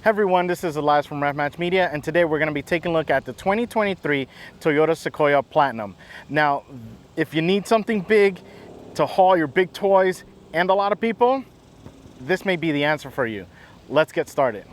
Hey everyone, this is Elias from Match Media, and today we're going to be taking a look at the 2023 Toyota Sequoia Platinum. Now, if you need something big to haul your big toys and a lot of people, this may be the answer for you. Let's get started.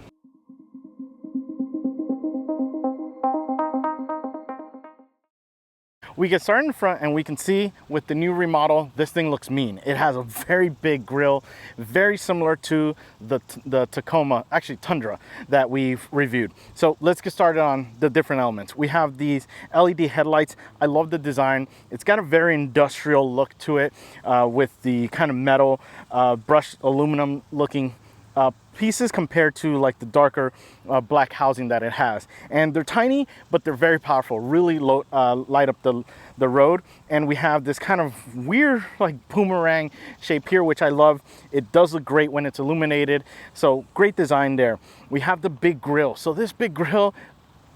We get started in front and we can see with the new remodel, this thing looks mean. It has a very big grille, very similar to the Tacoma, actually Tundra, that we've reviewed. So let's get started on the different elements. We have these LED headlights. I love the design. It's got a very industrial look to it with the kind of metal brushed aluminum looking pieces compared to like the darker black housing that it has. And they're tiny, but they're very powerful, really light up the road. And we have this kind of weird like boomerang shape here, which I love. It does look great when it's illuminated. So great design there. We have the big grille. So this big grille,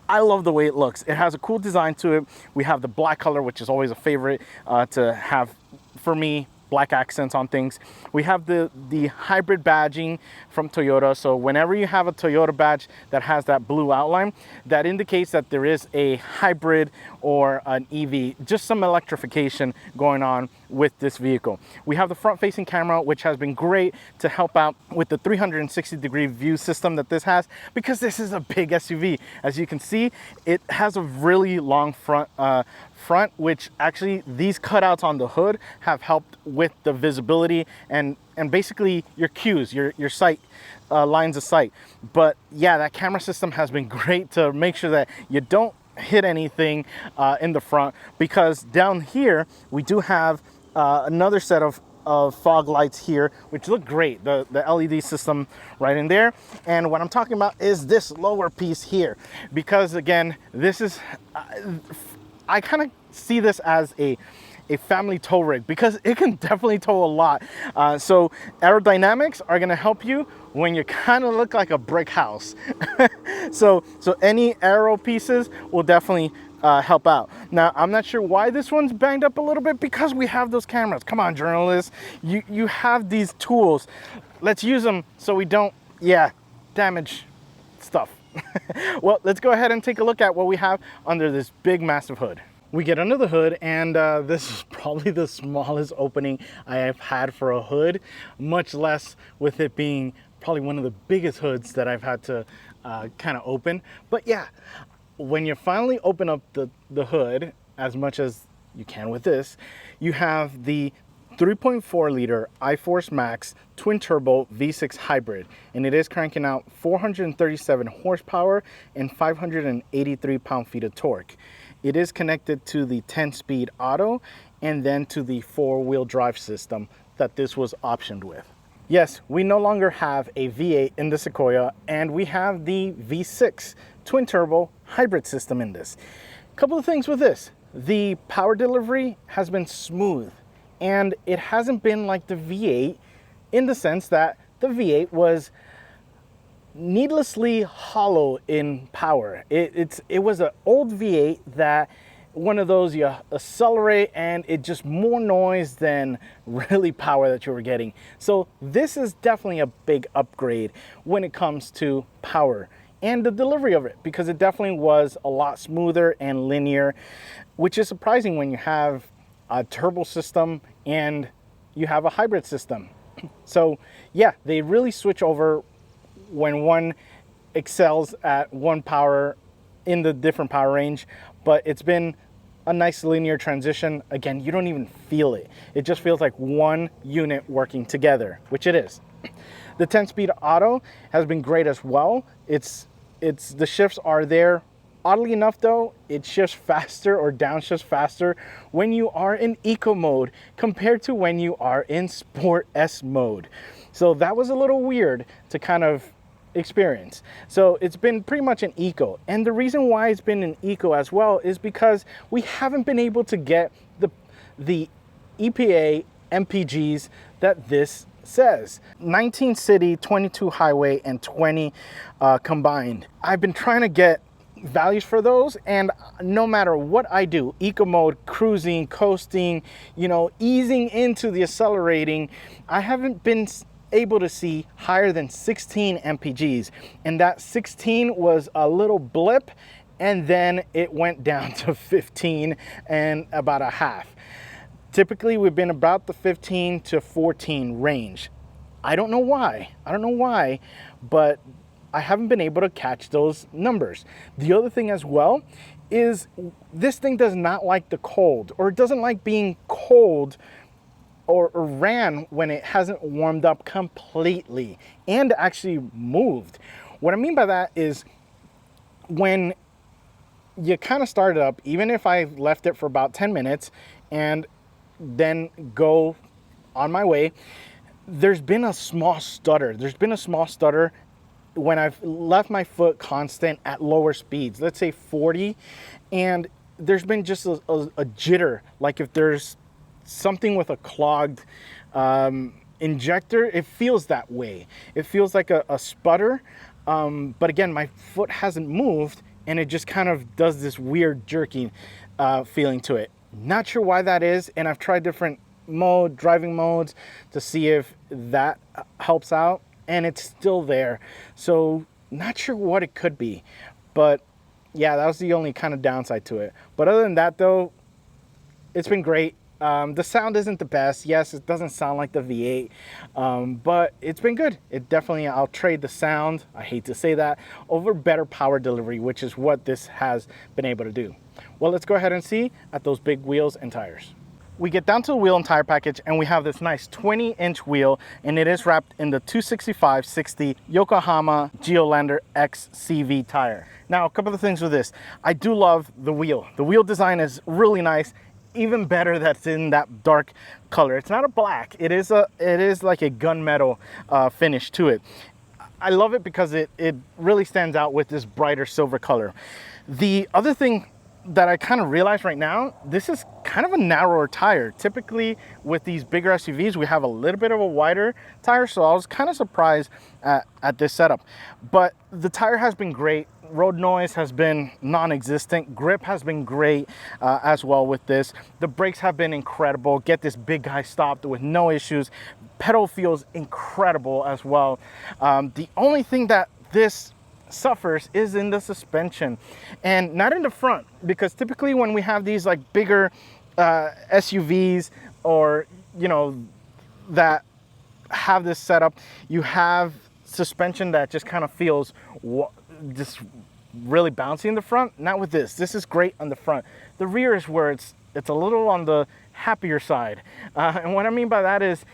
I love the way it looks. It has a cool design to it. We have the black color, which is always a favorite to have for me. Black accents on things. We have the hybrid badging from Toyota. So whenever you have a Toyota badge that has that blue outline, that indicates that there is a hybrid or an EV, just some electrification going on with this vehicle. We have the front facing camera, which has been great to help out with the 360-degree view system that this has, because this is a big SUV. As you can see, it has a really long front, which actually these cutouts on the hood have helped with the visibility and basically your cues, your sight, lines of sight. But yeah, that camera system has been great to make sure that you don't hit anything in the front, because down here we do have another set of fog lights here, which look great, the LED system right in there. And what I'm talking about is this lower piece here, because again, this is I kind of see this as a family tow rig, because it can definitely tow a lot. So aerodynamics are going to help you when you kind of look like a brick house. so any aero pieces will definitely help out. Now, I'm not sure why this one's banged up a little bit, because we have those cameras. Come on, journalists, you have these tools. Let's use them so we don't, damage stuff. Well, let's go ahead and take a look at what we have under this big, massive hood. We get under the hood, and this is probably the smallest opening I have had for a hood, much less with it being probably one of the biggest hoods that I've had to kind of open. But yeah, when you finally open up the hood, as much as you can with this, you have the 3.4 liter iForce Max twin turbo V6 hybrid, and it is cranking out 437 horsepower and 583 pound-feet of torque. It is connected to the 10-speed auto and then to the 4-wheel drive system that this was optioned with. Yes, we no longer have a V8 in the Sequoia, and we have the V6 twin turbo hybrid system in this. A couple of things with this. The power delivery has been smooth, and it hasn't been like the V8 in the sense that the V8 was needlessly hollow in power. It was an old V8 that one of those you accelerate and it just more noise than really power that you were getting. So this is definitely a big upgrade when it comes to power and the delivery of it, because it definitely was a lot smoother and linear, which is surprising when you have a turbo system and you have a hybrid system. So yeah, they really switch over when one excels at one power in the different power range, but it's been a nice linear transition. Again, you don't even feel it. It just feels like one unit working together, which it is. The 10-speed auto has been great as well. The shifts are there. Oddly enough though, it shifts faster or downshifts faster when you are in eco mode compared to when you are in Sport S mode. So that was a little weird to kind of experience. So it's been pretty much an eco. And the reason why it's been an eco as well is because we haven't been able to get the EPA MPGs that this says. 19 city, 22 highway, and 20 combined. I've been trying to get values for those, and no matter what I do, eco mode, cruising, coasting, easing into the accelerating, I haven't been able to see higher than 16 mpgs, and that 16 was a little blip, and then it went down to 15 and about a half. Typically we've been about the 15 to 14 range. I don't know why, but I haven't been able to catch those numbers. The other thing as well is this thing does not like the cold, or it doesn't like being cold or ran when it hasn't warmed up completely and actually moved. What I mean by that is when you kind of start it up, even if I left it for about 10 minutes and then go on my way, there's been a small stutter. When I've left my foot constant at lower speeds, let's say 40, and there's been just a jitter, like if there's something with a clogged injector, it feels that way. It feels like a sputter, but again, my foot hasn't moved, and it just kind of does this weird jerking feeling to it. Not sure why that is, and I've tried different driving modes to see if that helps out, and it's still there. So not sure what it could be, but yeah, that was the only kind of downside to it. But other than that though, it's been great. The sound isn't the best. Yes, it doesn't sound like the V8, but it's been good. It definitely, I'll trade the sound, I hate to say that, over better power delivery, which is what this has been able to do. Well, let's go ahead and see at those big wheels and tires. We get down to the wheel and tire package, and we have this nice 20-inch wheel, and it is wrapped in the 265/60 Yokohama Geolandar X CV tire. Now, a couple of things with this. I do love the wheel. The wheel design is really nice. Even better that's in that dark color. It's not a black. It is like a gunmetal finish to it. I love it because it really stands out with this brighter silver color. The other thing that I kind of realize right now, this is kind of a narrower tire. Typically with these bigger SUVs, we have a little bit of a wider tire, so I was kind of surprised at this setup. But the tire has been great. Road noise has been non-existent. Grip has been great as well with this. The brakes have been incredible. Get this big guy stopped with no issues. Pedal feels incredible as well. The only thing that this suffers is in the suspension, and not in the front, because typically when we have these like bigger SUVs, or you know, that have this setup, you have suspension that just kind of feels just really bouncy in the front. Not with this. This is great on the front. The rear is where it's a little on the happier side, and what I mean by that is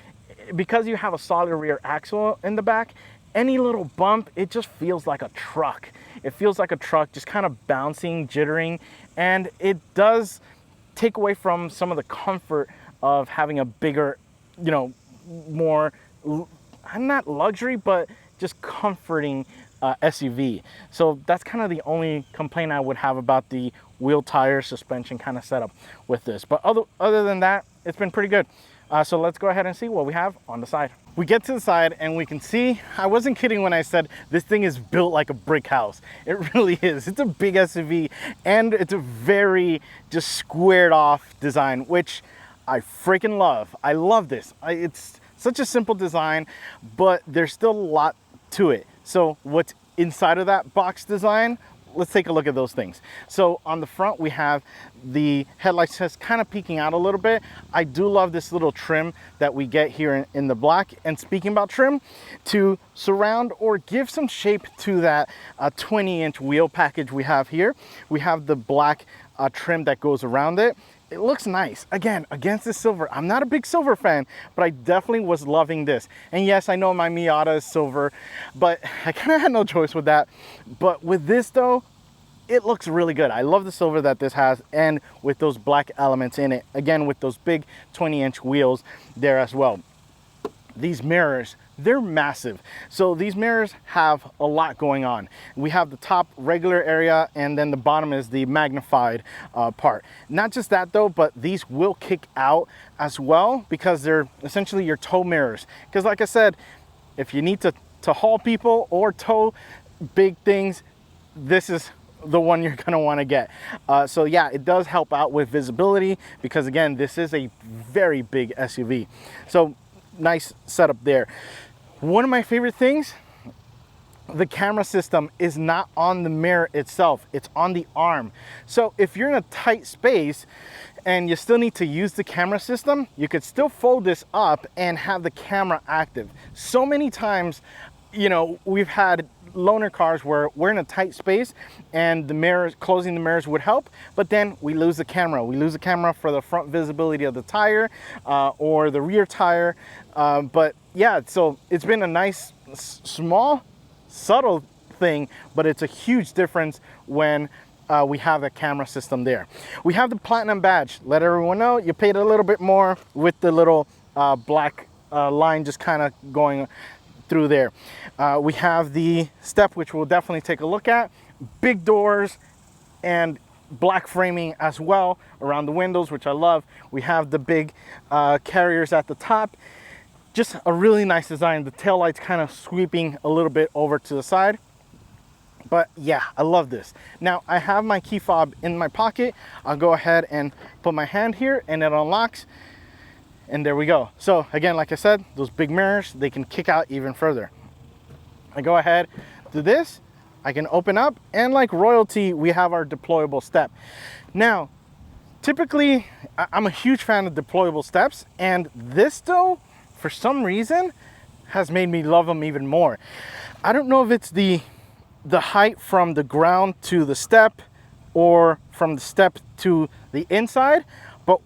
because you have a solid rear axle in the back, any little bump, it just feels like a truck. It feels like a truck, just kind of bouncing, jittering, and it does take away from some of the comfort of having a bigger, you know, more, not luxury, but just comforting SUV. So that's kind of the only complaint I would have about the wheel, tire, suspension kind of setup with this. But other than that, it's been pretty good. So let's go ahead and see what we have on the side. We get to the side and we can see, I wasn't kidding when I said this thing is built like a brick house. It really is. It's a big SUV, and it's a very just squared off design, which I freaking love. I love this. It's such a simple design, but there's still a lot to it. So what's inside of that box design? Let's take a look at those things. So on the front, we have the headlights just kind of peeking out a little bit. I do love this little trim that we get here in the black. And speaking about trim, to surround or give some shape to that 20-inch wheel package we have here, we have the black trim that goes around it. It looks nice. Again, against the silver. I'm not a big silver fan, but I definitely was loving this. And yes, I know my Miata is silver, but I kind of had no choice with that. But with this though, it looks really good. I love the silver that this has, and with those black elements in it. Again, with those big 20-inch wheels there as well. These mirrors, they're massive. So these mirrors have a lot going on. We have the top regular area, and then the bottom is the magnified part. Not just that though, but these will kick out as well, because they're essentially your tow mirrors. Because like I said, if you need to haul people or tow big things, this is the one you're gonna want to get. So yeah, it does help out with visibility, because again, this is a very big SUV. So nice setup there. One of my favorite things, the camera system is not on the mirror itself, it's on the arm. So if you're in a tight space and you still need to use the camera system, you could still fold this up and have the camera active. So many times, you know, we've had loaner cars where we're in a tight space and the mirrors, closing the mirrors would help, but then we lose the camera. We lose the camera for the front visibility of the tire or the rear tire. But yeah, so it's been a nice, small, subtle thing, but it's a huge difference when we have a camera system there. We have the platinum badge. Let everyone know you paid a little bit more with the little black line just kind of going through there. We have the step, which we'll definitely take a look at. Big doors and black framing as well around the windows, which I love. We have the big carriers at the top. Just a really nice design. The taillights kind of sweeping a little bit over to the side. But yeah, I love this. Now I have my key fob in my pocket. I'll go ahead and put my hand here and it unlocks. And there we go. So again, like I said, those big mirrors, they can kick out even further. I go ahead, do this, I can open up, and like royalty, we have our deployable step. Now, typically, I'm a huge fan of deployable steps, and this though, for some reason, has made me love them even more. I don't know if it's the height from the ground to the step or from the step to the inside, but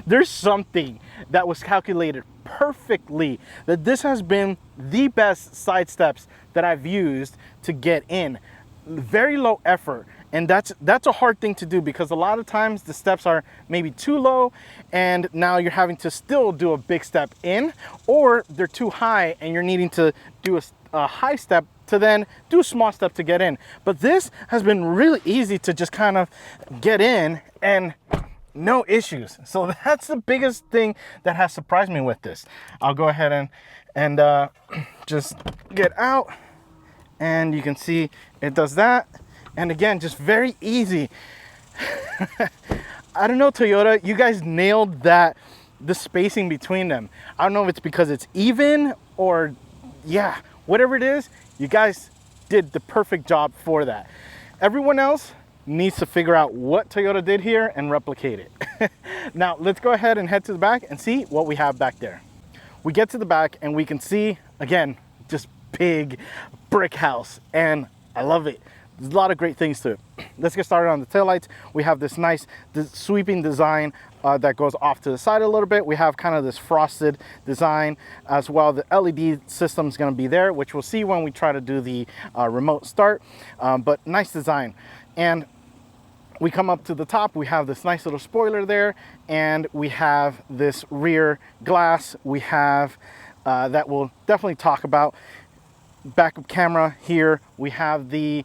there's something that was calculated perfectly that this has been the best side steps that I've used to get in. Very low effort. And that's a hard thing to do because a lot of times the steps are maybe too low and now you're having to still do a big step in, or they're too high and you're needing to do a high step to then do a small step to get in. But this has been really easy to just kind of get in and no issues. So that's the biggest thing that has surprised me with this. I'll go ahead and just get out, and you can see it does that. And again, just very easy. I don't know, Toyota, you guys nailed that, the spacing between them. I don't know if it's because it's even or yeah, whatever it is, you guys did the perfect job for that. Everyone else needs to figure out what Toyota did here and replicate it. Now let's go ahead and head to the back and see what we have back there. We get to the back and we can see, again, just big brick house, and I love it. There's a lot of great things to it. Let's get started on the taillights. We have this nice sweeping design that goes off to the side a little bit. We have kind of this frosted design as well. The LED system is going to be there, which we'll see when we try to do the remote start, but nice design. And we come up to the top, we have this nice little spoiler there, and we have this rear glass we have that we'll definitely talk about. Backup camera here. We have the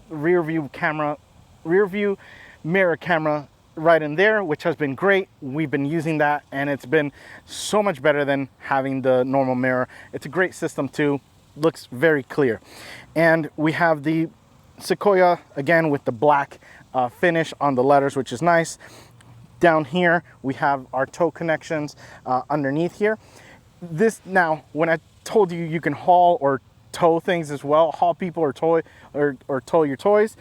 rear view mirror camera right in there, which has been great. We've been using that and it's been so much better than having the normal mirror. It's a great system too, looks very clear. And we have the Sequoia again with the black finish on the letters, which is nice. Down here we have our tow connections underneath here. This, now when I told you you can haul or tow things as well, haul people or tow your toys,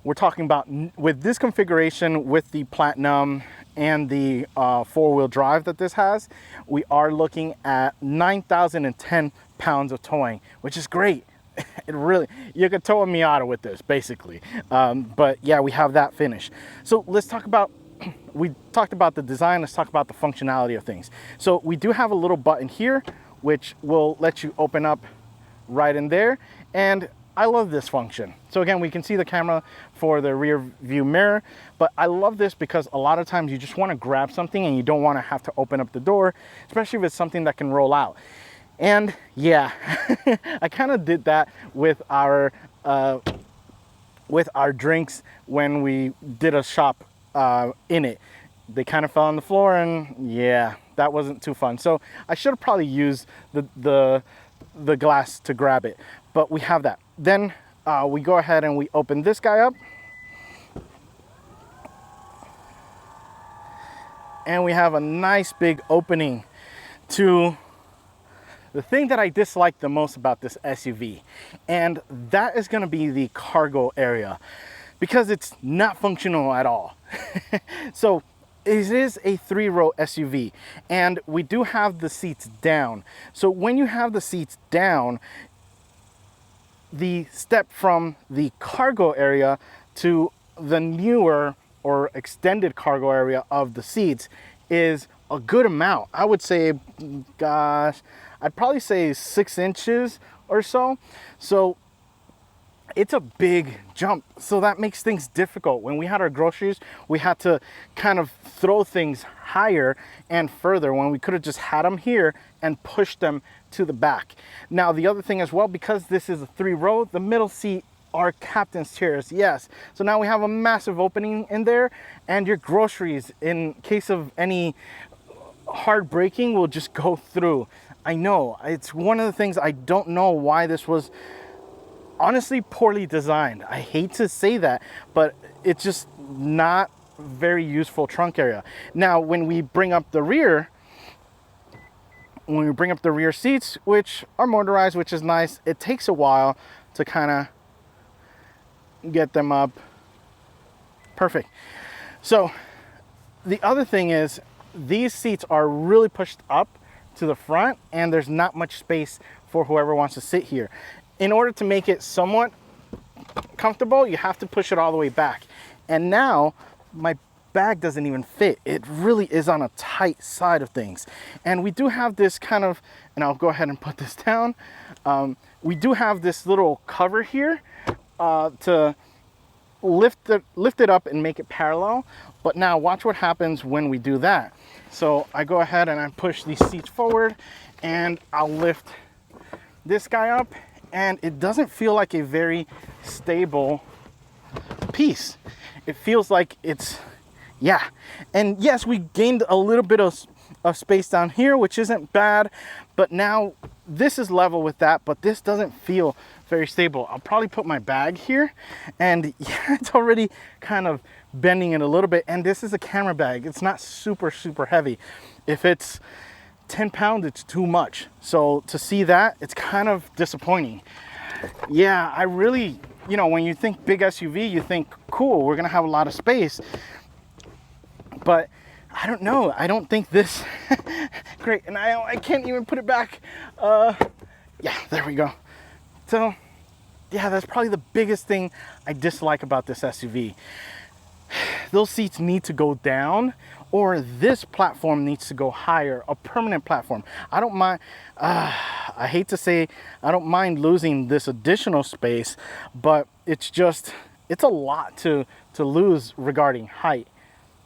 we're talking about with this configuration with the Platinum and the four-wheel drive that this has, we are looking at 9,010 pounds of towing, which is great. It really, you could tow a Miata with this basically. But yeah, we have that finish. So let's talk about, we talked about the design, let's talk about the functionality of things. So we do have a little button here which will let you open up right in there, and I love this function. So again, we can see the camera for the rear view mirror, but I love this because a lot of times you just want to grab something and you don't want to have to open up the door, especially if it's something that can roll out. And yeah, I kind of did that with our drinks when we did a shop in it. They kind of fell on the floor, and yeah, that wasn't too fun. So I should have probably used the glass to grab it, but we have that. Then we go ahead and we open this guy up, and we have a nice big opening to the thing that I dislike the most about this SUV, and that is gonna be the cargo area, because it's not functional at all. So it is a 3-row SUV, and we do have the seats down. So when you have the seats down, the step from the cargo area to the newer or extended cargo area of the seats is a good amount. I would say, gosh, I'd probably say 6 inches or so. So it's a big jump. So that makes things difficult. When we had our groceries, we had to kind of throw things higher and further when we could have just had them here and pushed them to the back. Now, the other thing as well, because this is a 3-row, the middle seat are captain's chairs, yes. So now we have a massive opening in there, and your groceries, in case of any hard braking, will just go through. I know, it's one of the things I don't know why this was honestly poorly designed. I hate to say that, but it's just not very useful trunk area. Now, when we bring up the rear, seats, which are motorized, which is nice, it takes a while to kind of get them up. Perfect. So the other thing is, these seats are really pushed up to the front, and there's not much space for whoever wants to sit here. In order to make it somewhat comfortable, you have to push it all the way back. And now my bag doesn't even fit. It really is on a tight side of things. And we do have this kind of, and I'll go ahead and put this down. We do have this little cover here to lift it up and make it parallel. But now watch what happens when we do that. So I go ahead and I push these seats forward, and I'll lift this guy up, and it doesn't feel like a very stable piece. It feels like it's, yeah. And yes, we gained a little bit of space down here, which isn't bad, but now this is level with that, but this doesn't feel very stable. I'll probably put my bag here, and yeah, it's already kind of bending it a little bit. And this is a camera bag. It's not super heavy. If it's 10 pounds, it's too much. So to see that, it's kind of disappointing. Yeah, I really, you know, when you think big SUV, you think, cool, we're gonna have a lot of space. But I don't know, I don't think this, great, and I can't even put it back. Yeah, there we go. So yeah, that's probably the biggest thing I dislike about this SUV. Those seats need to go down, or this platform needs to go higher, a permanent platform. I don't mind, I hate to say, I don't mind losing this additional space, but it's just, it's a lot to lose regarding height.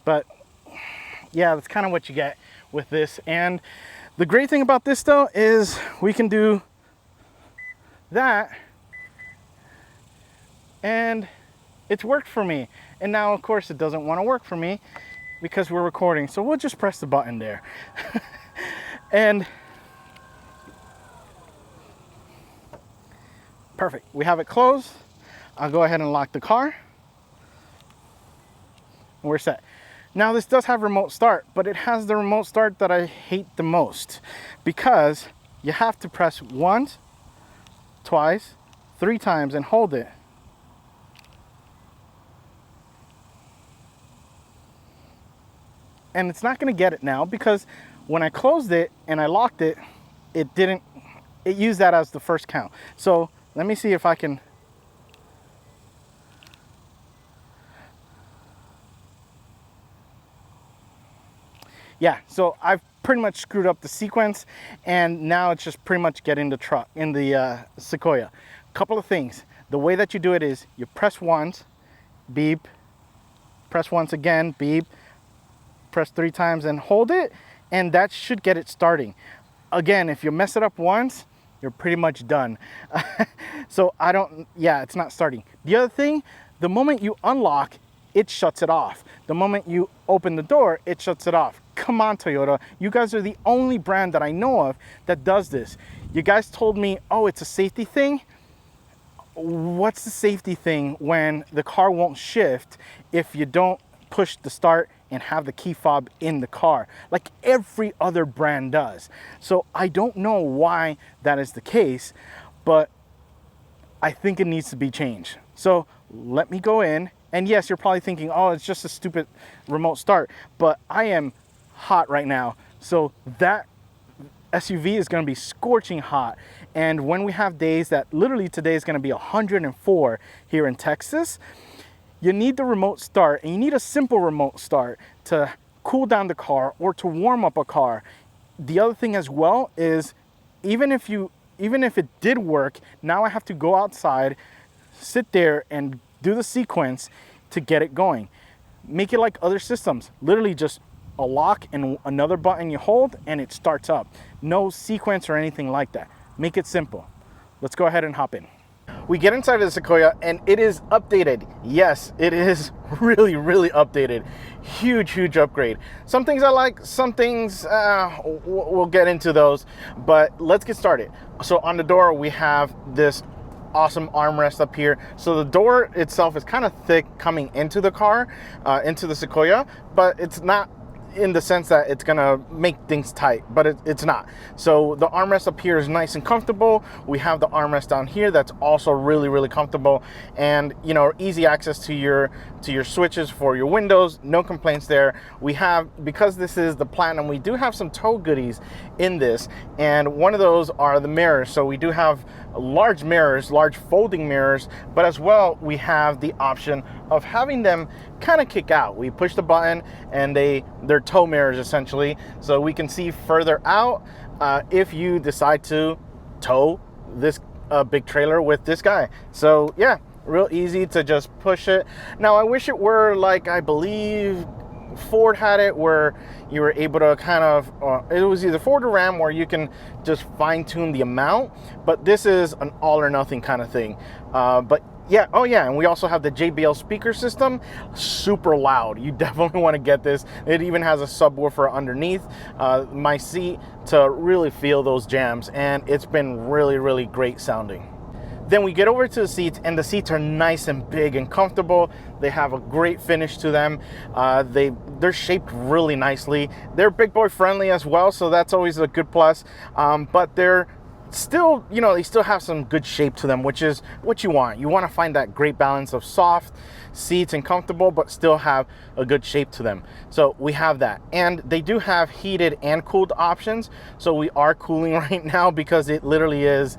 But yeah, that's kind of what you get with this. And the great thing about this though is we can do that, and it's worked for me. And now of course it doesn't want to work for me because we're recording, so we'll just press the button there. And perfect, we have it closed. I'll go ahead and lock the car, and we're set. Now this does have remote start, but it has the remote start that I hate the most, because you have to press once, twice, 3 times and hold it. And it's not going to get it now, because when I closed it and I locked it, it used that as the first count. So let me see if I can. Yeah, so I've pretty much screwed up the sequence, and now it's just pretty much getting the truck in the Sequoia. Couple of things. The way that you do it is you press once, beep, press once again, beep, press 3 times and hold it, and that should get it starting. Again, if you mess it up once, you're pretty much done. So yeah, it's not starting. The other thing, the moment you unlock, it shuts it off. The moment you open the door, it shuts it off. Come on, Toyota. You guys are the only brand that I know of that does this. You guys told me, oh, it's a safety thing. What's the safety thing when the car won't shift if you don't push the start and have the key fob in the car like every other brand does. So I don't know why that is the case, but I think it needs to be changed. So let me go in, and yes, you're probably thinking, oh, it's just a stupid remote start, but I am hot right now. So that SUV is going to be scorching hot. And when we have days that literally today is going to be 104 here in Texas, you need the remote start, and you need a simple remote start to cool down the car or to warm up a car. The other thing as well is even if it did work, now I have to go outside, sit there and do the sequence to get it going. Make it like other systems, literally just a lock and another button you hold and it starts up. No sequence or anything like that. Make it simple. Let's go ahead and hop in. We get inside of the Sequoia and it is updated. Yes, it is really updated. Huge upgrade. Some things I like, some things we'll get into those, but let's get started. So on the door we have this awesome armrest up here. So the door itself is kind of thick coming into the car, into the Sequoia, but it's not in the sense that it's gonna make things tight, but it's not. So the armrest up here is nice and comfortable. We have the armrest down here that's also really comfortable, and you know, easy access to your switches for your windows. No complaints there. We have, because this is the Platinum, we do have some tow goodies in this, and one of those are the mirrors. So we do have large mirrors, large folding mirrors, but as well we have the option of having them kind of kick out. We push the button and they're tow mirrors essentially, so we can see further out if you decide to tow this big trailer with this guy. So yeah, real easy to just push it. Now I wish it were like, I believe Ford had it, where you were able to kind of, it was either Ford or Ram, where you can just fine tune the amount, but this is an all or nothing kind of thing. But yeah, oh yeah, and we also have the JBL speaker system, super loud. You definitely want to get this. It even has a subwoofer underneath my seat to really feel those jams, and it's been really great sounding. Then we get over to the seats, and the seats are nice and big and comfortable. They have a great finish to them. They're shaped really nicely. They're big boy friendly as well, so that's always a good plus. But they're still, you know, they still have some good shape to them, which is what you want. You want to find that great balance of soft seats and comfortable, but still have a good shape to them. So we have that, and they do have heated and cooled options. So we are cooling right now because it literally is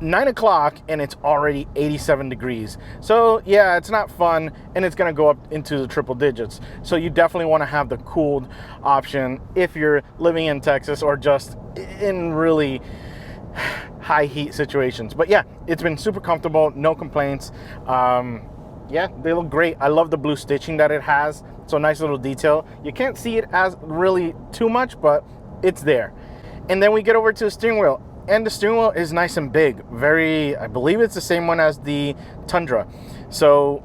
9 o'clock and it's already 87 degrees. So yeah, it's not fun, and it's gonna go up into the triple digits. So you definitely want to have the cooled option if you're living in Texas or just in really high heat situations. But yeah, it's been super comfortable, no complaints. Yeah, they look great. I love the blue stitching that it has. So nice little detail. You can't see it as really too much, but it's there. And then we get over to the steering wheel, and the steering wheel is nice and big. I believe it's the same one as the Tundra. So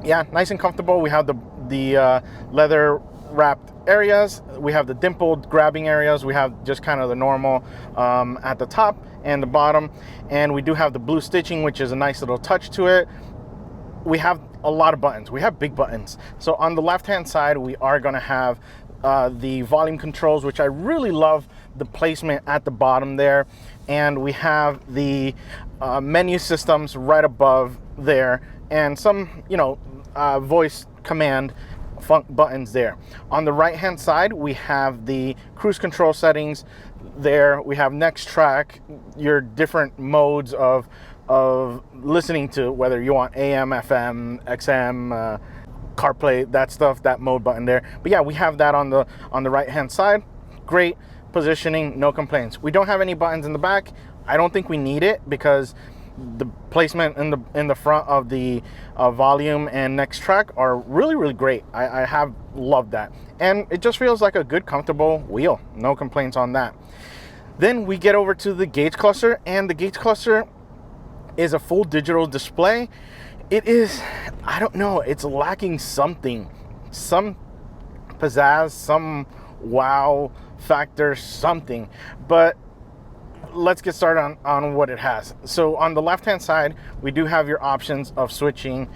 yeah, nice and comfortable. We have the leather wrapped areas. We have the dimpled grabbing areas. We have just kind of the normal at the top and the bottom. And we do have the blue stitching, which is a nice little touch to it. We have a lot of buttons. We have big buttons. So on the left-hand side, we are going to have the volume controls, which I really love the placement at the bottom there. And we have the menu systems right above there, and some, you know, voice command buttons there. On the right hand side, we have the cruise control settings there. We have next track, your different modes of listening to, whether you want AM, FM, XM, CarPlay, that stuff, that mode button there. But yeah, we have that on the right hand side. Great positioning, no complaints. We don't have any buttons in the back. I don't think we need it, because the placement in the front of the volume and next track are really great. I have loved that, and it just feels like a good, comfortable wheel. No complaints on that. Then we get over to the gauge cluster, and the gauge cluster is a full digital display. It is, I don't know, it's lacking something, some pizzazz, some wow factor, something, but let's get started on what it has. So on the left hand side, we do have your options of switching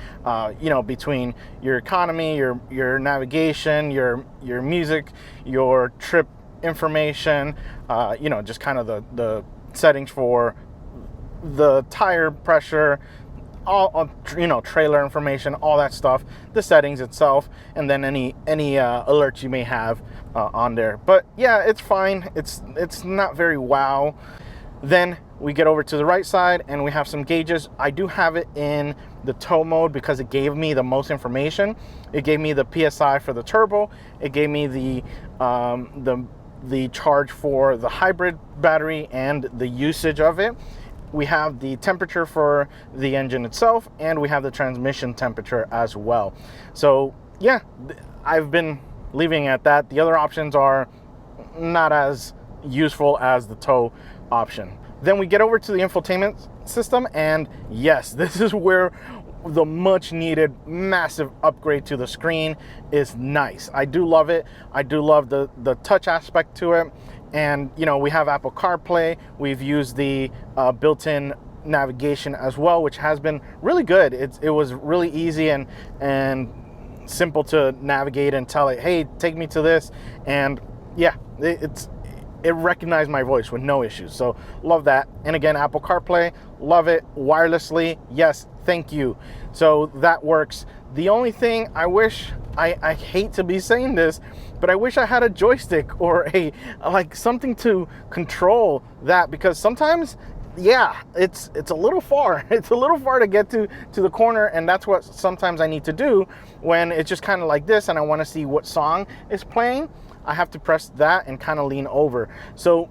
between your economy, your navigation, your music, your trip information, just kind of the settings for the tire pressure, all trailer information, all that stuff, the settings itself, and then any alerts you may have on there. But yeah, it's fine. It's not very wow. Then we get over to the right side and we have some gauges. I do have it in the tow mode because it gave me the most information. It gave me the PSI for the turbo. It gave me the charge for the hybrid battery and the usage of it. We have the temperature for the engine itself, and we have the transmission temperature as well. So yeah, I've been leaving it at that. The other options are not as useful as the tow option. Then we get over to the infotainment system, and yes, this is where the much needed massive upgrade to the screen is nice. I do love it. I do love the touch aspect to it. And we have Apple CarPlay. We've used the built-in navigation as well, which has been really good. It was really easy and simple to navigate and tell it, hey, take me to this. And yeah, it recognized my voice with no issues. So love that. And again, Apple CarPlay, love it. Wirelessly, yes, thank you. So that works. The only thing I wish, I hate to be saying this, but I wish I had a joystick or something to control that, because sometimes, yeah, it's a little far. It's a little far to get to the corner, and that's what sometimes I need to do when it's just kind of like this and I want to see what song is playing. I have to press that and kind of lean over. So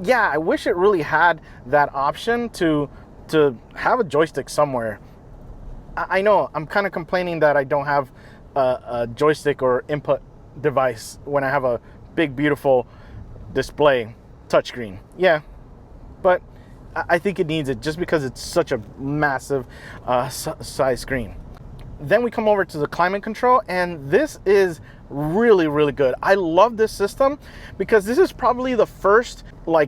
yeah, I wish it really had that option to have a joystick somewhere. I know I'm kind of complaining that I don't have a joystick or input device when I have a big, beautiful display touchscreen. Yeah, but I think it needs it just because it's such a massive size screen. Then we come over to the climate control, and this is really, really good. I love this system because this is probably the first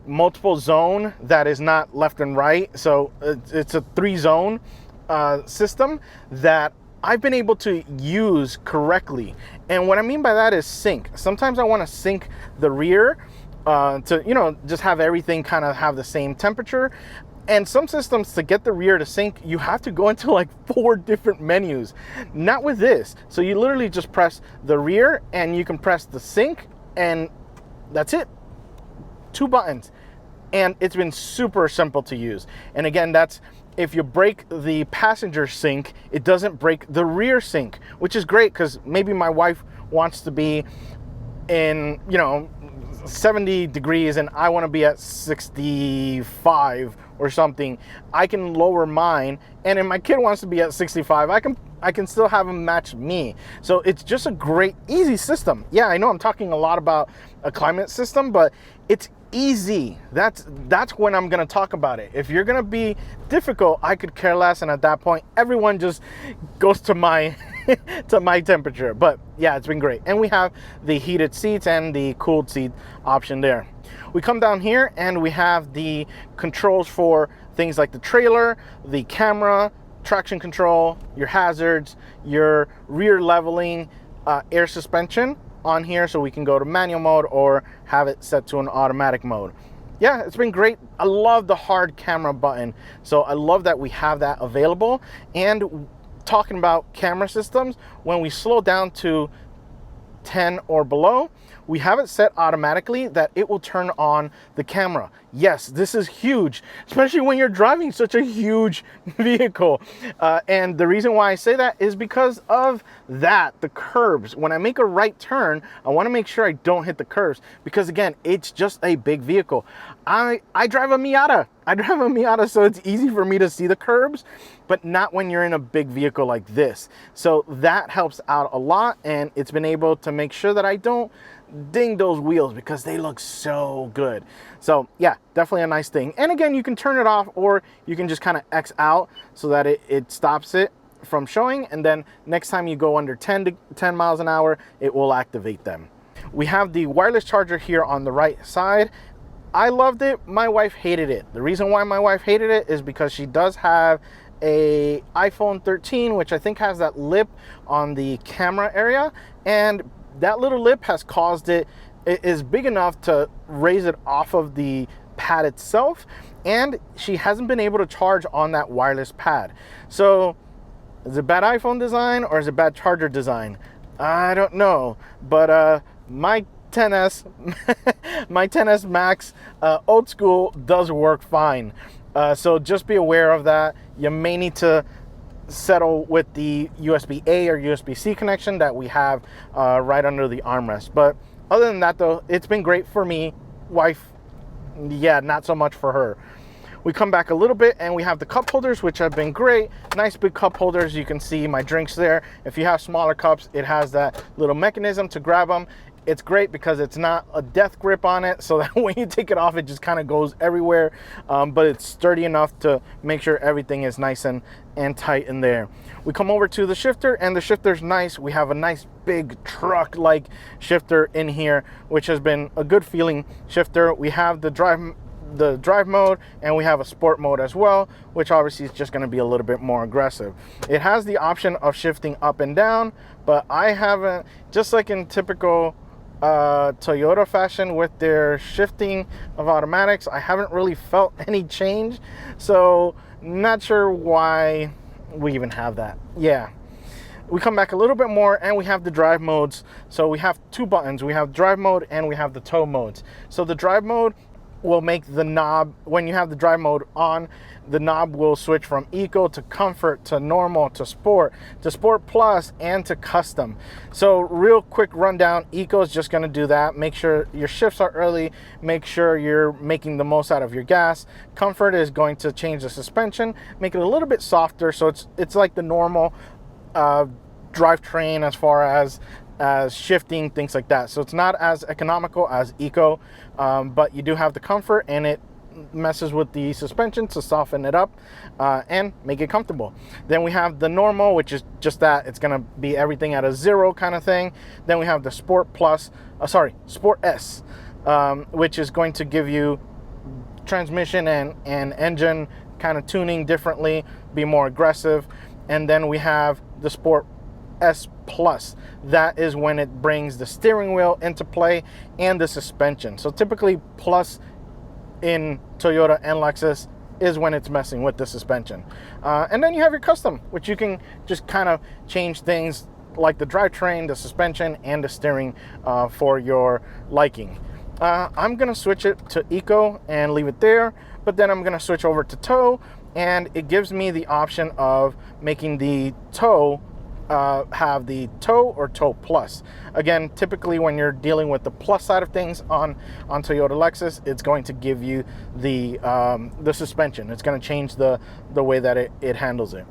multiple zone that is not left and right. So it's a 3-zone system that I've been able to use correctly. And what I mean by that is sync. Sometimes I want to sync the rear to just have everything kind of have the same temperature. And some systems, to get the rear to sync, you have to go into 4 different menus. Not with this. So you literally just press the rear and you can press the sync, and that's it. 2 buttons. And it's been super simple to use. And again, that's if you break the passenger sync, it doesn't break the rear sync, which is great because maybe my wife wants to be in, 70 degrees and I want to be at 65 or something. I can lower mine, and if my kid wants to be at 65, I can still have him match me. So it's just a great, easy system. Yeah, I know I'm talking a lot about a climate system, but it's easy. That's when I'm gonna talk about it. If you're gonna be difficult, I could care less, and at that point everyone just goes to my to my temperature. But yeah, it's been great. And we have the heated seats and the cooled seat option there. We come down here and we have the controls for things like the trailer, the camera, traction control, your hazards, your rear leveling, air suspension on here, so we can go to manual mode or have it set to an automatic mode. Yeah, it's been great. I love the hard camera button, so I love that we have that available. And talking about camera systems, when we slow down to 10 or below, we have it set automatically that it will turn on the camera. Yes, this is huge, especially when you're driving such a huge vehicle. And the reason why I say that is because of that, the curbs. When I make a right turn, I want to make sure I don't hit the curbs, because again, it's just a big vehicle. I drive a Miata. So it's easy for me to see the curbs, but not when you're in a big vehicle like this. So that helps out a lot, and it's been able to make sure that I don't ding those wheels because they look so good. So yeah, definitely a nice thing. And again, you can turn it off, or you can just kind of X out so that it stops it from showing, and then next time you go under 10 miles an hour, it will activate them. We have the wireless charger here on the right side. I loved it. My wife hated it. The reason why my wife hated it is because she does have a iPhone 13, which I think has that lip on the camera area, and that little lip has caused it is big enough to raise it off of the pad itself, and she hasn't been able to charge on that wireless pad. So is it bad iPhone design or is it bad charger design? I don't know, but my 10s my 10s Max old school does work fine. So just be aware of that. You may need to settle with the USB-A or USB-C connection that we have right under the armrest. But other than that though, it's been great for me. Wife, yeah, not so much for her. We come back a little bit and we have the cup holders, which have been great. Nice big cup holders. You can see my drinks there. If you have smaller cups, it has that little mechanism to grab them. It's great because it's not a death grip on it, so that when you take it off, it just kind of goes everywhere. But it's sturdy enough to make sure everything is nice and tight in there. We come over to the shifter, and the shifter's nice. We have a nice big truck-like shifter in here, which has been a good feeling shifter. We have the drive mode, and we have a sport mode as well, which obviously is just going to be a little bit more aggressive. It has the option of shifting up and down, but I haven't, just like in typical Toyota fashion with their shifting of automatics, I haven't really felt any change, so not sure why we even have that. Yeah, we come back a little bit more and we have the drive modes. So we have two buttons. We have drive mode and we have the tow modes. So the drive mode will make the knob, when you have the drive mode on, the knob will switch from eco to comfort to normal to sport plus and to custom. So real quick rundown, eco is just going to do that. Make sure your shifts are early, make sure you're making the most out of your gas. Comfort is going to change the suspension, make it a little bit softer, so it's like the normal drivetrain as far as shifting, things like that. So it's not as economical as eco, but you do have the comfort, and it messes with the suspension to soften it up and make it comfortable. Then we have the normal, which is just that. It's going to be everything at a 0 kind of thing. Then we have the Sport S, which is going to give you transmission and engine kind of tuning differently, be more aggressive. And then we have the Sport S Plus. That is when it brings the steering wheel into play and the suspension. So typically Plus in Toyota and Lexus is when it's messing with the suspension. And then you have your custom, which you can just kind of change things like the drivetrain, the suspension, and the steering for your liking. I'm gonna switch it to eco and leave it there, but then I'm gonna switch over to tow, and it gives me the option of making the tow have the tow or tow plus. Again, typically when you're dealing with the plus side of things on Toyota Lexus, it's going to give you the suspension. It's going to change the way that it handles it.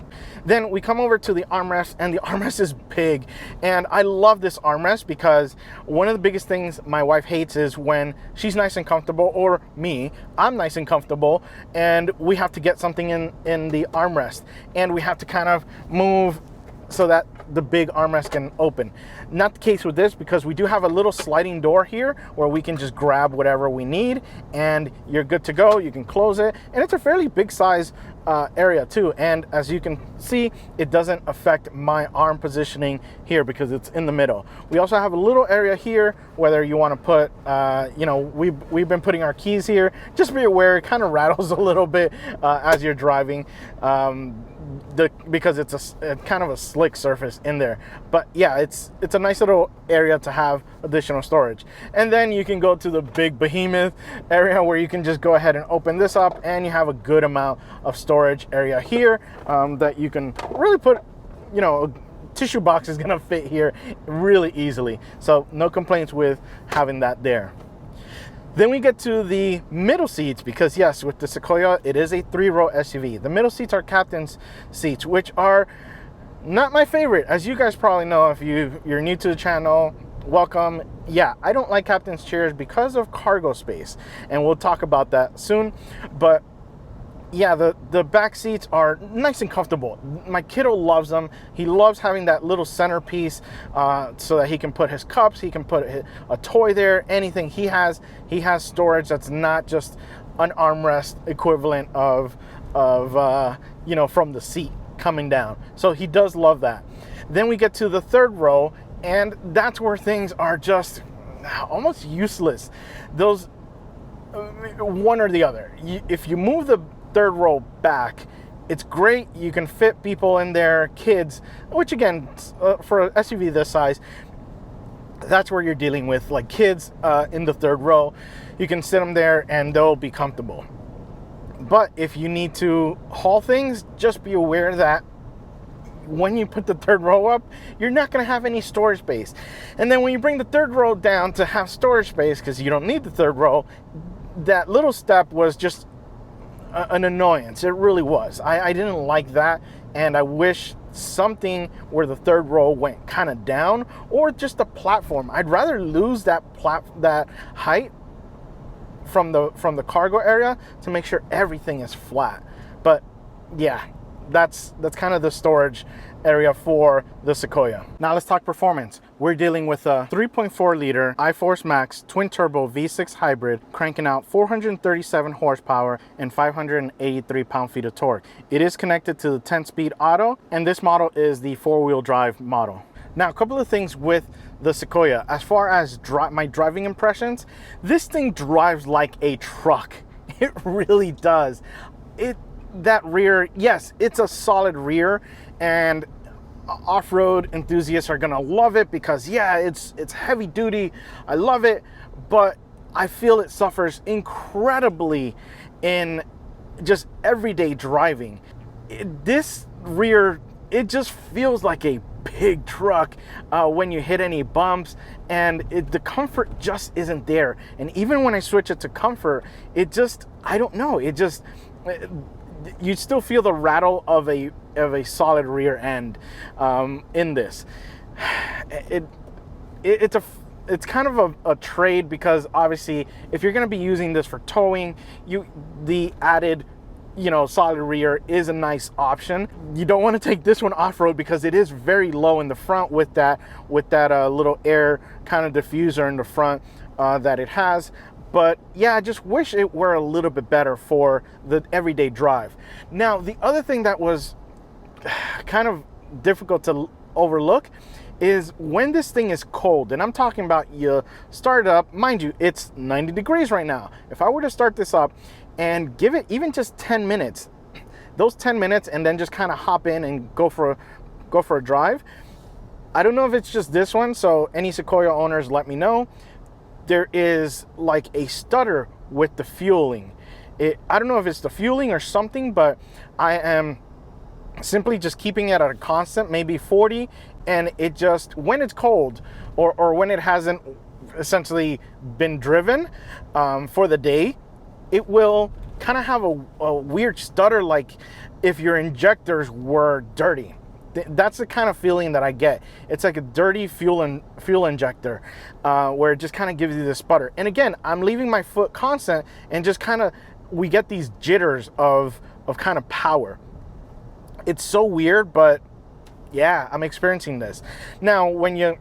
Then we come over to the armrest, and the armrest is big, and I love this armrest because one of the biggest things my wife hates is when she's nice and comfortable, or me, I'm nice and comfortable, and we have to get something in the armrest, and we have to kind of move so that the big armrest can open. Not the case with this, because we do have a little sliding door here where we can just grab whatever we need and you're good to go. You can close it, and it's a fairly big size area too. And as you can see, it doesn't affect my arm positioning here because it's in the middle. We also have a little area here whether you want to put, we've been putting our keys here. Just be aware, it kind of rattles a little bit as you're driving. Because it's a kind of a slick surface in there. But yeah, it's a nice little area to have additional storage. And then you can go to the big behemoth area where you can just go ahead and open this up, and you have a good amount of storage area here that you can really put, a tissue box is gonna fit here really easily. So no complaints with having that there. Then we get to the middle seats, because yes, with the Sequoia, it is a 3-row SUV. The middle seats are captain's seats, which are not my favorite. As you guys probably know, if you're new to the channel, welcome. Yeah, I don't like captain's chairs because of cargo space, and we'll talk about that soon. But yeah, the back seats are nice and comfortable. My kiddo loves them. He loves having that little centerpiece so that he can put his cups, he can put a toy there, anything. He has storage that's not just an armrest equivalent of you know, from the seat coming down. So he does love that. Then we get to the third row, and that's where things are just almost useless. Those one or the other. If you move the third row back, it's great. You can fit people in there, kids, which again, for an SUV this size, that's where you're dealing with, like kids in the third row. You can sit them there and they'll be comfortable. But if you need to haul things, just be aware that when you put the third row up, you're not going to have any storage space. And then when you bring the third row down to have storage space, because you don't need the third row, that little step was just an annoyance. It really was. I didn't like that, and I wish something where the third row went kind of down, or just a platform. I'd rather lose that height from the cargo area to make sure everything is flat. But yeah, that's kind of the storage area for the Sequoia. Now let's talk performance. We're dealing with a 3.4 liter iForce Max twin turbo V6 hybrid cranking out 437 horsepower and 583 pound-feet of torque. It is connected to the 10-speed auto, and this model is the 4-wheel drive model. Now, a couple of things with the Sequoia. As far as my driving impressions, this thing drives like a truck. It really does. That rear, yes, it's a solid rear, and off-road enthusiasts are gonna love it because yeah, it's heavy duty. I love it, but I feel it suffers incredibly in just everyday driving. This rear, it just feels like a big truck when you hit any bumps, and the comfort just isn't there. And even when I switch it to comfort, it just, I don't know, it just, you still feel the rattle of a solid rear end in this. It's kind of a trade, because obviously if you're going to be using this for towing, the added, you know, solid rear is a nice option. You don't want to take this one off-road because it is very low in the front with that little air kind of diffuser in the front that it has. But yeah, I just wish it were a little bit better for the everyday drive. Now, the other thing that was kind of difficult to overlook is when this thing is cold, and I'm talking about you start it up, mind you, it's 90 degrees right now. If I were to start this up and give it even just 10 minutes, those 10 minutes, and then just kind of hop in and go for a drive. I don't know if it's just this one, so any Sequoia owners, let me know. There is like a stutter with the fueling. I don't know if it's the fueling or something, but I am simply just keeping it at a constant, maybe 40, and it just, when it's cold or when it hasn't essentially been driven for the day, it will kind of have a weird stutter, like if your injectors were dirty. That's the kind of feeling that I get. It's like a dirty fuel injector where it just kind of gives you this sputter. And again, I'm leaving my foot constant, and just kind of, we get these jitters of kind of power. It's so weird, but yeah, I'm experiencing this. Now, when you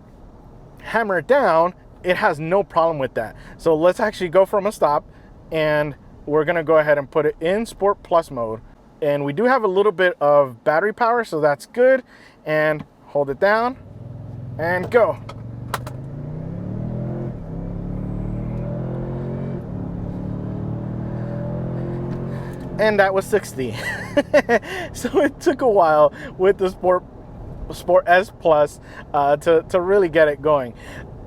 hammer it down, it has no problem with that. So let's actually go from a stop, and we're gonna go ahead and put it in Sport Plus mode. And we do have a little bit of battery power, so that's good. And hold it down and go. And that was 60. So it took a while with the Sport S Plus to really get it going.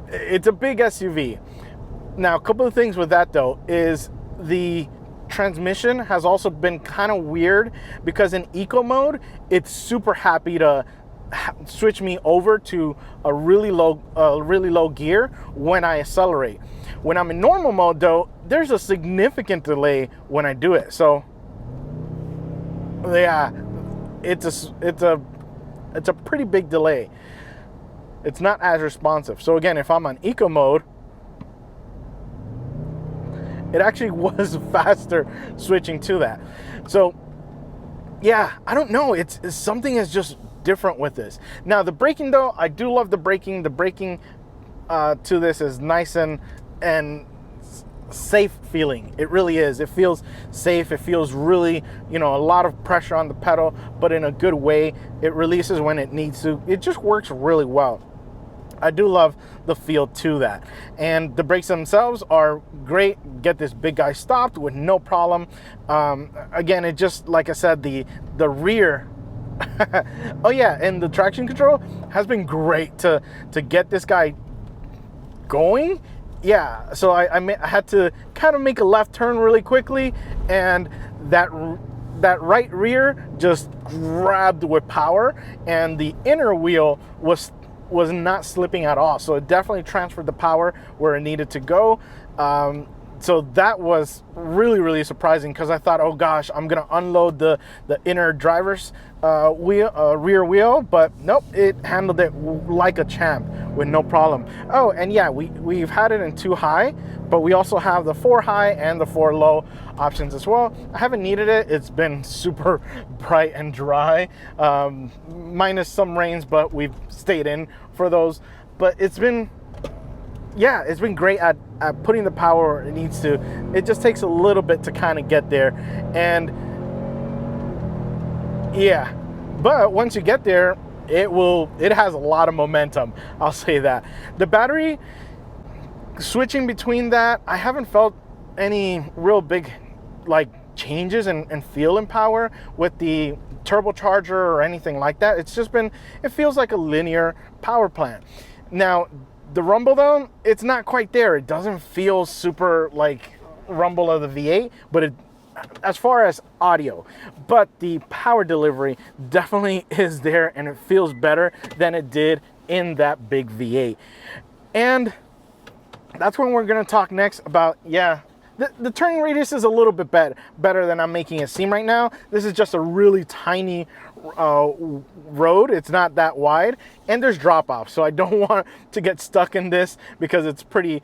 It's a big SUV. Now, a couple of things with that though is the transmission has also been kind of weird, because in eco mode, it's super happy to switch me over to a really low gear when I accelerate. When I'm in normal mode though, there's a significant delay when I do it. So yeah, it's a pretty big delay. It's not as responsive. So again, if I'm on eco mode, it actually was faster switching to that. So yeah, I don't know. It's something is just different with this. Now the braking though, I do love the braking. The braking to this is nice and safe feeling. It really is. It feels safe. It feels really, you know, a lot of pressure on the pedal, but in a good way. It releases when it needs to. It just works really well. I do love the feel to that. And the brakes themselves are great. Get this big guy stopped with no problem. Again, it just, like I said, the rear oh yeah, and the traction control has been great to get this guy going. Yeah, so I had to kind of make a left turn really quickly, and that right rear just grabbed with power, and the inner wheel was not slipping at all. So it definitely transferred the power where it needed to go. So that was really, really surprising, because I thought, oh gosh, I'm gonna unload the inner driver's rear wheel, but nope, it handled it like a champ with no problem. Oh, and yeah, we've had it in 2 high, but we also have the 4 high and the 4 low options as well. I haven't needed it. It's been super bright and dry, minus some rains, but we've stayed in for those. But it's been, yeah, it's been great at putting the power where it needs to. It just takes a little bit to kind of get there. And yeah, but once you get there, it has a lot of momentum, I'll say that. The battery, switching between that, I haven't felt any real big like changes and feel in power with the turbocharger or anything like that. It's just been, it feels like a linear power plant. Now the rumble though, it's not quite there. It doesn't feel super like rumble of the V8, but it, as far as audio, but the power delivery definitely is there, and it feels better than it did in that big V8. And that's when we're going to talk next about, yeah, the turning radius is a little bit better than I'm making it seem right now. This is just a really tiny road. It's not that wide, and there's drop off, so I don't want to get stuck in this because it's pretty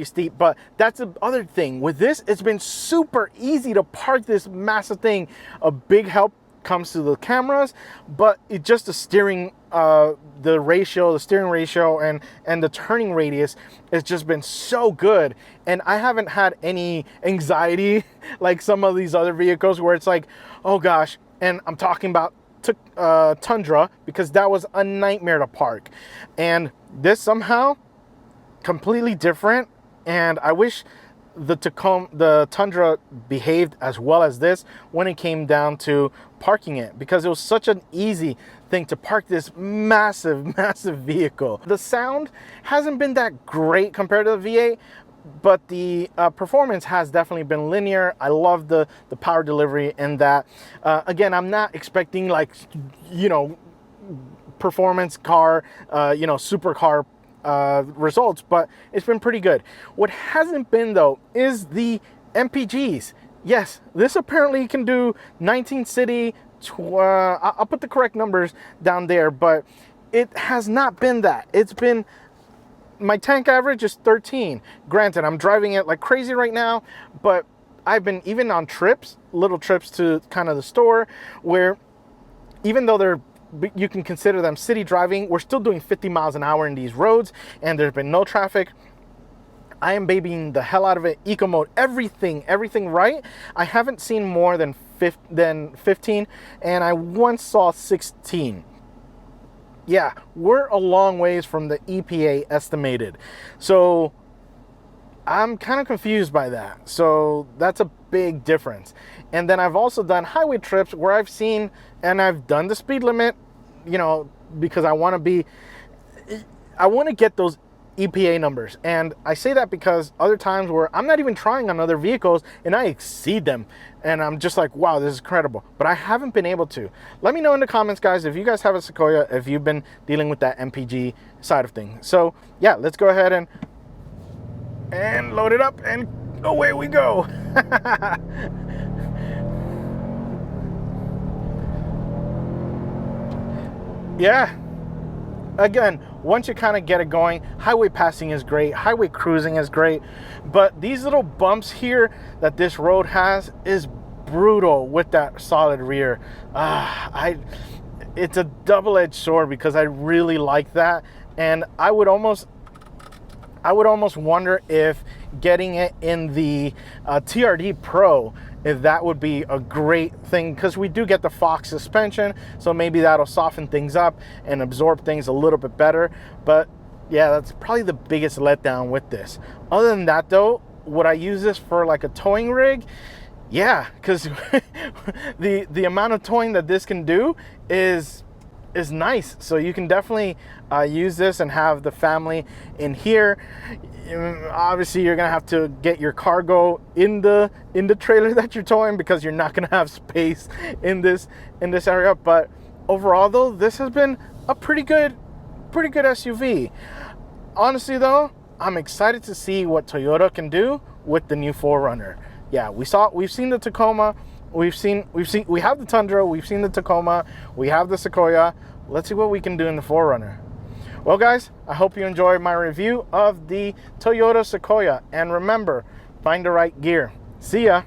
steep. But that's the other thing with this. It's been super easy to park this massive thing. A big help comes to the cameras, but it just the steering steering ratio and the turning radius has just been so good. And I haven't had any anxiety like some of these other vehicles where it's like, oh gosh. And I'm talking about Tundra, because that was a nightmare to park. And this somehow completely different. And I wish the Tundra behaved as well as this when it came down to parking it, because it was such an easy thing to park this massive vehicle. The sound hasn't been that great compared to the V8, but the performance has definitely been linear. I love the power delivery in that. Again, I'm not expecting like, you know, performance car, you know, supercar results, but it's been pretty good. What hasn't been though is the MPGs. Yes, this apparently can do 19 city, I'll put the correct numbers down there, but it has not been that. It's been, my tank average is 13. Granted, I'm driving it like crazy right now, but I've been even on trips, little trips to kind of the store, where even though you can consider them city driving, we're still doing 50 miles an hour in these roads, and there's been no traffic. I am babying the hell out of it. Eco mode, everything right. I haven't seen more than 15, and I once saw 16. Yeah, we're a long ways from the EPA estimated. So I'm kind of confused by that. So that's a big difference. And then I've also done highway trips where I've seen, and I've done the speed limit, you know, because I want to get those EPA numbers. And I say that because other times where I'm not even trying on other vehicles and I exceed them, and I'm just like, wow, this is incredible, but I haven't been able to. Let me know in the comments, guys, if you guys have a Sequoia, if you've been dealing with that MPG side of things. So yeah, let's go ahead and load it up, and away we go. Yeah, again, once you kind of get it going, highway passing is great, highway cruising is great, but these little bumps here that this road has is brutal with that solid rear. It's a double-edged sword because I really like that, and I would almost wonder if getting it in the TRD Pro, if that would be a great thing, because we do get the Fox suspension, so maybe that'll soften things up and absorb things a little bit better. But yeah, that's probably the biggest letdown with this. Other than that though, would I use this for like a towing rig? Yeah, because the amount of towing that this can do is nice. So you can definitely use this and have the family in here. Obviously you're gonna have to get your cargo in the trailer that you're towing, because you're not gonna have space in this area. But overall though, this has been a pretty good SUV. Honestly though, I'm excited to see what Toyota can do with the new 4Runner. Yeah, we've seen the Tacoma, we have the Tundra, we've seen the Tacoma, we have the Sequoia. Let's see what we can do in the 4Runner. Well guys, I hope you enjoyed my review of the Toyota Sequoia, and remember, find the right gear. See ya.